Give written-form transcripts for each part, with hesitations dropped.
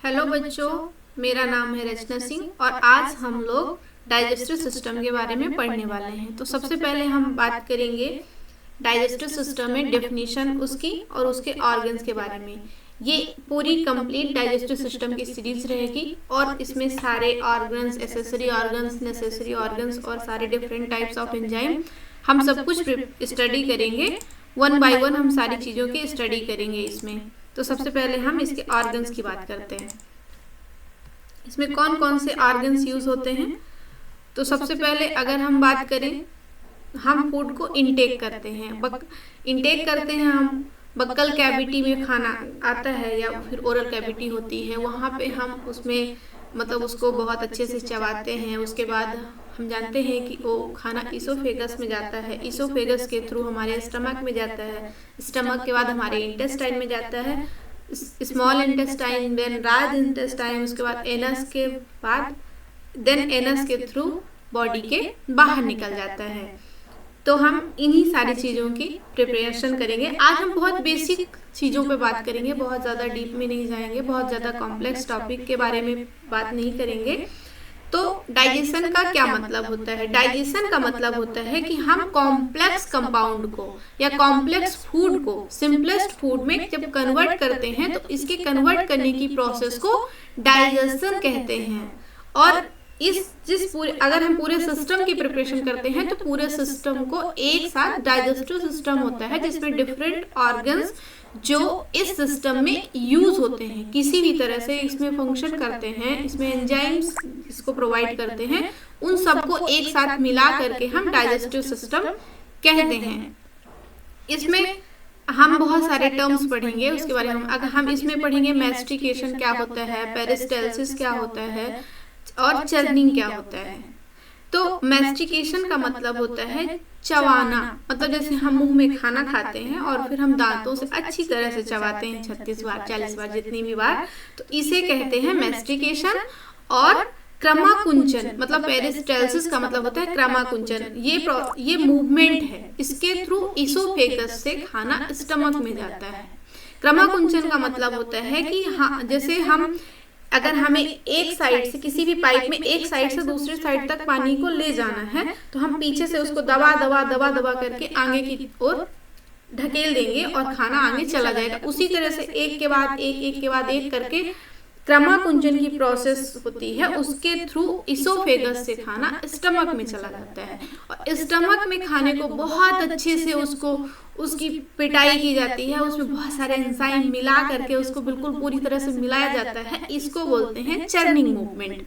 Hello बच्चों, मेरा नाम है रचना सिंह और आज हम लोग डाइजेस्टिव सिस्टम के बारे में पढ़ने वाले हैं। तो सबसे पहले हम बात करेंगे डाइजेस्टिव सिस्टम में डेफिनेशन उसकी और उसके ऑर्गन्स के बारे में। ये पूरी कंप्लीट डाइजेस्टिव सिस्टम की सीरीज रहेगी और इसमें सारे organs, accessory organs, necessary organs और सारे डिफरेंट टाइप्स ऑफ एंजाइम हम सब कुछ स्टडी करेंगे। वन बाय वन हम सारी चीज़ों की स्टडी करेंगे इसमें। तो सबसे पहले हम इसके ऑर्गन्स की बात करते हैं। इसमें कौन कौन से ऑर्गन्स यूज होते हैं। तो सबसे पहले अगर हम बात करें, हम फूड को इनटेक करते हैं, इनटेक करते हैं हम बक्कल कैविटी में खाना आता है या फिर ओरल कैविटी होती है, वहाँ पे हम उसमें मतलब उसको बहुत अच्छे से चबाते हैं। उसके बाद हम जानते हैं कि वो खाना ईसोफेगस में जाता है, ईसोफेगस के थ्रू हमारे स्टमक में जाता है, स्टमक के बाद हमारे इंटेस्टाइन में जाता है, small intestine, then large intestine, उसके बाद एनस के बाद देन एनस के थ्रू बॉडी के बाहर निकल जाता है। तो हम इन्हीं सारी चीज़ों की प्रिपरेशन करेंगे। आज हम बहुत बेसिक चीज़ों पे बात करेंगे, बहुत ज़्यादा डीप में नहीं जाएंगे, बहुत ज़्यादा कॉम्प्लेक्स टॉपिक के बारे में बात नहीं करेंगे। तो डाइजेशन का क्या मतलब होता है? डाइजेशन का मतलब होता है कि हम कॉम्प्लेक्स कंपाउंड को या कॉम्प्लेक्स फूड को सिंपलेस्ट फूड में जब कन्वर्ट करते हैं तो इसके कन्वर्ट करने की प्रोसेस को डाइजेशन कहते हैं। और अगर हम पूरे सिस्टम की प्रिपरेशन करते हैं तो पूरे सिस्टम को एक साथ डाइजेस्टिव सिस्टम होता है, जिसमें डिफरेंट ऑर्गन्स जो इस सिस्टम में यूज होते हैं, किसी भी तरह से इसमें फंक्शन करते हैं, इसमें एंजाइम्स इसको प्रोवाइड करते हैं, उन सबको एक साथ मिला करके हम डाइजेस्टिव सिस्टम कहते हैं। इसमें हम बहुत सारे टर्म्स पढ़ेंगे, उसके बारे में अगर हम इसमें पढ़ेंगे मैस्टिकेशन क्या होता है, पेरिस्टाल्सिस क्या होता है और चर्निंग क्या होता है। तो मैस्टिकेशन का मतलब होता है चबाना, मतलब जैसे हम मुंह में खाना खाते हैं और फिर हम दांतों से अच्छी तरह से चबाते हैं 36 बार 40 बार जितनी भी बार, तो इसे कहते हैं मैस्टिकेशन। और क्रमाकुंचन मतलब पेरिस्टाल्सिस का मतलब होता है क्रमाकुंचन, ये मूवमेंट है, इसके थ्रू ईसोफेगस से खाना स्टमक में जाता है। क्रमाकुंचन का मतलब होता है कि हाँ, जैसे हम अगर हमें एक साइड से किसी भी पाइप में एक साइड से दूसरी साइड तक पानी को ले जाना है तो हम पीछे से उसको दबा दबा दबा दबा करके आगे की ओर ढकेल देंगे और खाना आगे चला जाएगा। उसी तरह से एक के बाद एक करके क्रमाकुंचन की प्रोसेस होती है, उसके थ्रू ईसोफेगस से खाना स्टमक में चला जाता है और स्टमक में खाने को बहुत अच्छे से उसकी पिटाई की जाती है, उसमें बहुत सारे एंजाइम मिला करके उसको बिल्कुल पूरी तरह से मिलाया जाता है, इसको बोलते हैं चर्निंग मूवमेंट।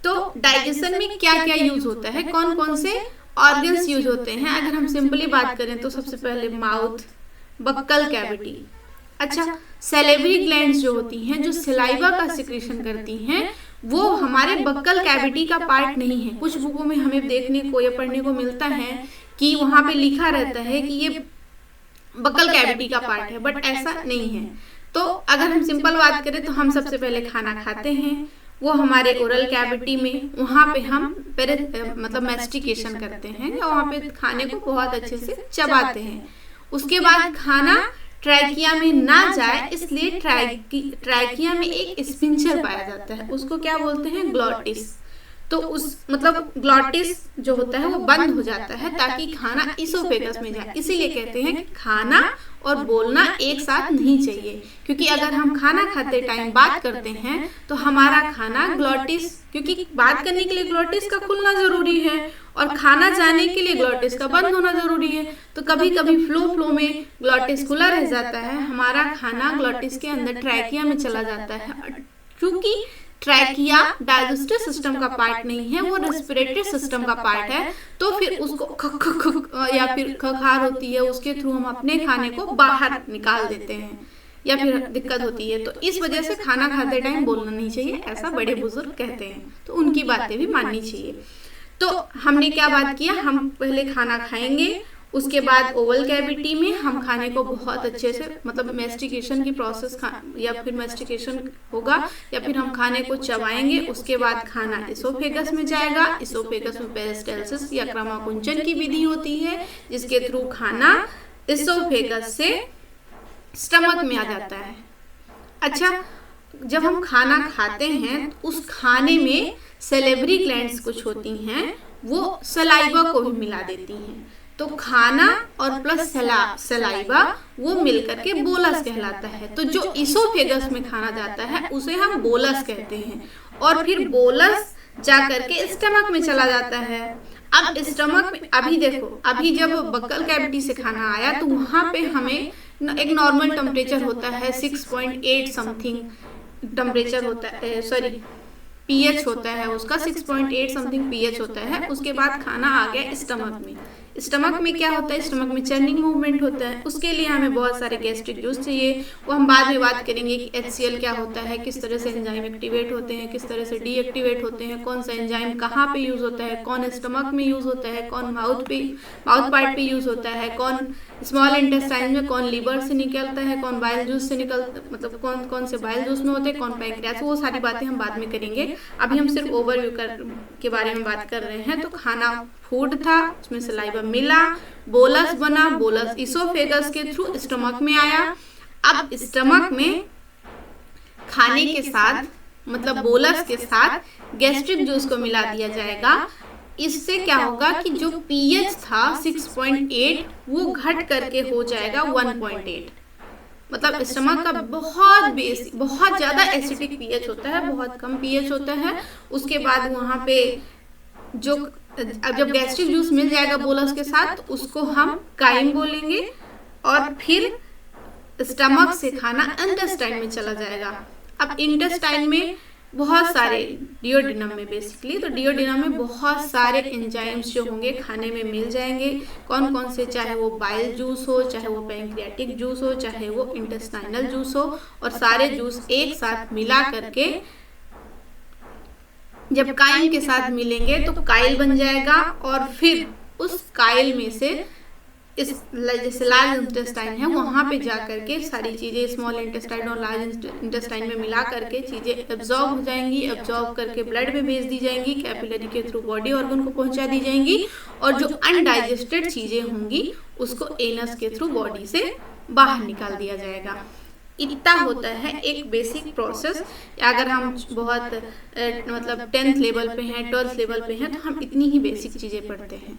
तो डाइजेशन में क्या क्या यूज होता है, कौन कौन से ऑर्गन्स यूज होते हैं, अगर हम सिंपली बात करें तो सबसे पहले माउथ, बक्कल कैविटी। अच्छा, सैलिवरी ग्लैंड्स जो होती हैं, जो सलाइवा का सिक्रीशन करती हैं, वो हमारे बक्कल कैविटी का पार्ट नहीं है। कुछ बुकों में हमें देखने को या पढ़ने को मिलता है कि वहां पे लिखा रहता है कि ये बक्कल कैविटी का पार्ट है, बट ऐसा नहीं है। तो अगर हम सिंपल बात करें तो हम सबसे पहले खाना खाते हैं, वो हमारे ओरल कैविटी में, वहाँ पे हम मतलब मैस्टिकेशन करते हैं या वहाँ पे खाने को बहुत अच्छे से चबाते हैं। उसके बाद खाना ट्रैकिया में ना जाए इसलिए ट्रैकिया में एक स्पिंचर पाया जाता है, उसको क्या बोलते हैं, ग्लॉटिस। तो उस मतलब ग्लॉटिस जो होता है वो बंद हो जाता है ताकि खाना ईसोफेगस में जाए। इसीलिए कहते हैं कि खाना और बोलना एक साथ नहीं चाहिए, क्योंकि अगर हम खाना खाते टाइम बात करते हैं तो हमारा खाना ग्लॉटिस, क्योंकि बात करने के लिए ग्लॉटिस का खुलना जरूरी है और खाना जाने के लिए ग्लॉटिस का बंद होना जरूरी है। तो कभी कभी फ्लो में ग्लॉटिस खुला रह जाता है, हमारा खाना ग्लॉटिस के अंदर ट्रैकिया में चला जाता है। क्योंकि ट्रैकिया डाइजेस्टिव सिस्टम का पार्ट नहीं है, वो रेस्पिरेटरी सिस्टम का पार्ट है, तो फिर उसको या फिर खखार होती है, उसके थ्रू हम अपने खाने को बाहर निकाल देते हैं या फिर दिक्कत होती है। तो इस वजह से खाना खाते टाइम बोलना नहीं चाहिए, ऐसा बड़े बुजुर्ग कहते हैं, तो उनकी बातें भी माननी चाहिए। तो हमने क्या बात किया, हम पहले खाना खाएंगे, उसके बाद ओवल कैविटी में हम खाने को बहुत अच्छे से मतलब मैस्टिकेशन की प्रोसेस या फिर मैस्टिकेशन होगा या फिर हम खाने को चबाएंगे। उसके बाद खाना इसोफेगस में जाएगा, इसोफेगस में पेरिस्टाल्सिस या क्रमाकुंचन की विधि होती है, जिसके थ्रू खाना इसोफेगस से स्टमक में आ जाता है। अच्छा, जब हम खाना खाते हैं उस खाने में सेलेवरी ग्लैंड्स कुछ होती हैं, वो सलाइवा को भी मिला देती हैं। तो खाना और प्लस सलाइवा वो मिलकर के बोलस कहलाता है। तो जो इसोफेगस में खाना जाता है उसे हम बोलस कहते हैं, और फिर बोलस जा करके स्टमक में चला जाता है। अब स्टमक में अभी देखो, अभी जब बक्कल कैविटी से खाना आया तो वहां पे हमें एक नॉर्मल टेम्परेचर होता है 6.8 समथिंग टेम्परेचर होता है, सॉरी पीएच होता है उसका 6.8 समथिंग पीएच होता है। उसके बाद खाना आ गया स्टमक में। स्टमक में क्या होता है, स्टमक में चर्निंग मूवमेंट होता है। उसके लिए हमें बहुत सारे गैस्ट्रिक जूस चाहिए, वो हम बाद में बात करेंगे कि HCl क्या होता है, किस तरह से एंजाइम एक्टिवेट होते हैं, किस तरह से डीएक्टिवेट होते हैं, कौन सा एंजाइम कहाँ पे यूज होता है, कौन स्टमक में यूज होता है, कौन माउथ पार्ट पे यूज होता है, कौन स्मॉल इंटेस्टाइन में, कौन लीवर से निकलता है, कौन बाइल जूस से मतलब कौन कौन से बाइल जूस में होते हैं, कौन पैंक्रियास, वो सारी बातें हम बाद में करेंगे। अभी हम सिर्फ ओवरव्यू के बारे में बात कर रहे हैं। तो खाना फूड था, उसमें सलाइवा मिला, बोलस बना, बोलस इसोफेगस के थ्रू स्टमक में आया। अब स्टमक में खाने के साथ मतलब बोलस के साथ गैस्ट्रिक जूस को मिला दिया जाएगा। इससे क्या होगा कि जो पीएच था 6.8 वो घट करके हो जाएगा 1.8। मतलब स्टमक का बहुत ज्यादा एसिडिक पीएच होता है, बहुत कम पीएच होता है। उसके बाद वहां पे जो अब जब गैस्ट्रिक जूस मिल जाएगा बोलस के साथ तो उसको हम काइम बोलेंगे, और फिर स्टमक से खाना इंटेस्टाइन में चला जाएगा। अब इंटेस्टाइन में बहुत सारे डिओडिनम में बेसिकली, तो डिओडिनम में बहुत सारे एंजाइम्स जो होंगे खाने में मिल जाएंगे। कौन कौन से, चाहे वो बाइल जूस हो, चाहे वो पैंक्रियाटिक जूस हो, चाहे वो इंटेस्टाइनल जूस हो, और सारे जूस एक साथ मिला करके जब काइल के साथ मिलेंगे तो काइल बन जाएगा, और फिर उस काइल में से इस जैसे लार्ज इंटेस्टाइन है वहां पे जा करके सारी चीजें स्मॉल इंटेस्टाइन और लार्ज इंटेस्टाइन में मिला करके चीजें एब्जॉर्ब हो जाएंगी, एब्जॉर्ब करके ब्लड में भेज दी जाएंगी, कैपिलरी के थ्रू बॉडी ऑर्गन को पहुंचा दी जाएंगी, और जो अनडाइजेस्टेड चीजें होंगी उसको एनस के थ्रू बॉडी से बाहर निकाल दिया जाएगा। इतना होता है एक बेसिक प्रोसेस। अगर हम बहुत मतलब 10th लेवल पे हैं, 12th लेवल पे हैं, तो हम इतनी ही बेसिक चीजें पढ़ते हैं।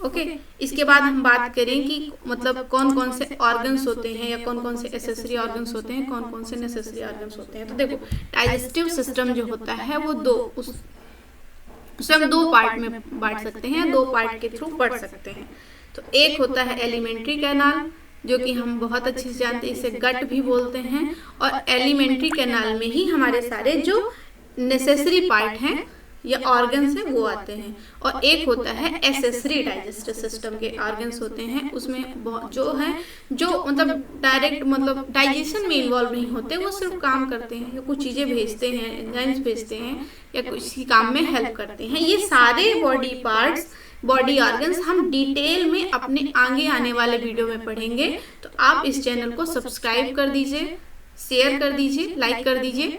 ओके, इसके बाद हम बात करें कि मतलब कौन कौन से ऑर्गन्स होते हैं, या कौन कौन से एसेसरी ऑर्गन्स होते हैं, कौन कौन से नेसेसरी ऑर्गन्स होते हैं। तो देखो, डाइजेस्टिव सिस्टम जो होता है वो उसे हम 2 पार्ट में बांट सकते हैं, 2 पार्ट के थ्रू पढ़ सकते हैं। तो एक होता है एलिमेंट्री कैनाल, जो कि हम बहुत अच्छे से जानते हैं, इसे गट भी बोलते हैं, और एलिमेंट्री कैनाल में ही हमारे सारे जो नेसेसरी पार्ट हैं या ऑर्गन्स हैं वो आते हैं। और एक होता है एसेसरी डाइजेस्टिव सिस्टम के ऑर्गन्स होते हैं, उसमें जो मतलब डायरेक्ट मतलब डाइजेशन में इन्वॉल्व नहीं होते, वो सिर्फ काम करते हैं या कुछ चीज़ें भेजते हैं, एंजाइम्स भेजते हैं या किसी काम में हेल्प करते हैं। ये सारे बॉडी पार्ट्स, बॉडी ऑर्गन्स हम डिटेल में अपने आगे आने वाले वीडियो में पढ़ेंगे। तो आप इस चैनल को सब्सक्राइब कर दीजिए, शेयर कर दीजिए, लाइक कर दीजिए।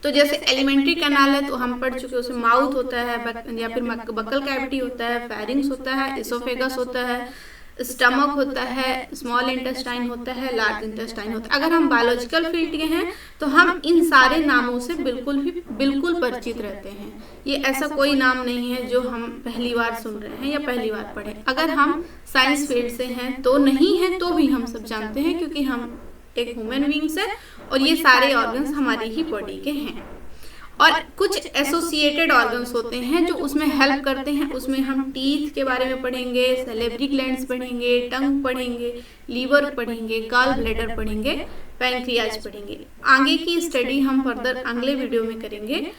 तो जैसे एलिमेंट्री कैनाल है तो हम पढ़ चुके, उसमें माउथ होता है या फिर बक्कल कैविटी होता है, फेरिंग्स होता है, इसोफेगस होता है, स्टमक होता है, स्मॉल इंटेस्टाइन होता है, लार्ज इंटेस्टाइन होता है। अगर हम बायोलॉजिकल फील्ड के हैं तो हम इन सारे नामों से बिल्कुल परिचित रहते हैं। ये ऐसा कोई नाम नहीं है जो हम पहली बार सुन रहे हैं या पहली बार पढ़े। अगर हम साइंस फील्ड से हैं तो नहीं है तो भी हम सब जानते हैं, क्योंकि हम एक ह्यूमन बीइंग्स है और ये सारे ऑर्गन्स हमारी ही बॉडी के हैं। और कुछ एसोसिएटेड ऑर्गन्स होते हैं जो उसमें हेल्प करते हैं। उसमें हम टीथ के बारे में पढ़ेंगे, सेलेवरी ग्लैंड्स पढ़ेंगे, टंग पढ़ेंगे, लीवर पढ़ेंगे, गॉल ब्लैडर पढ़ेंगे, पैंक्रियाज पढ़ेंगे। आगे की स्टडी हम फर्दर अगले वीडियो में करेंगे।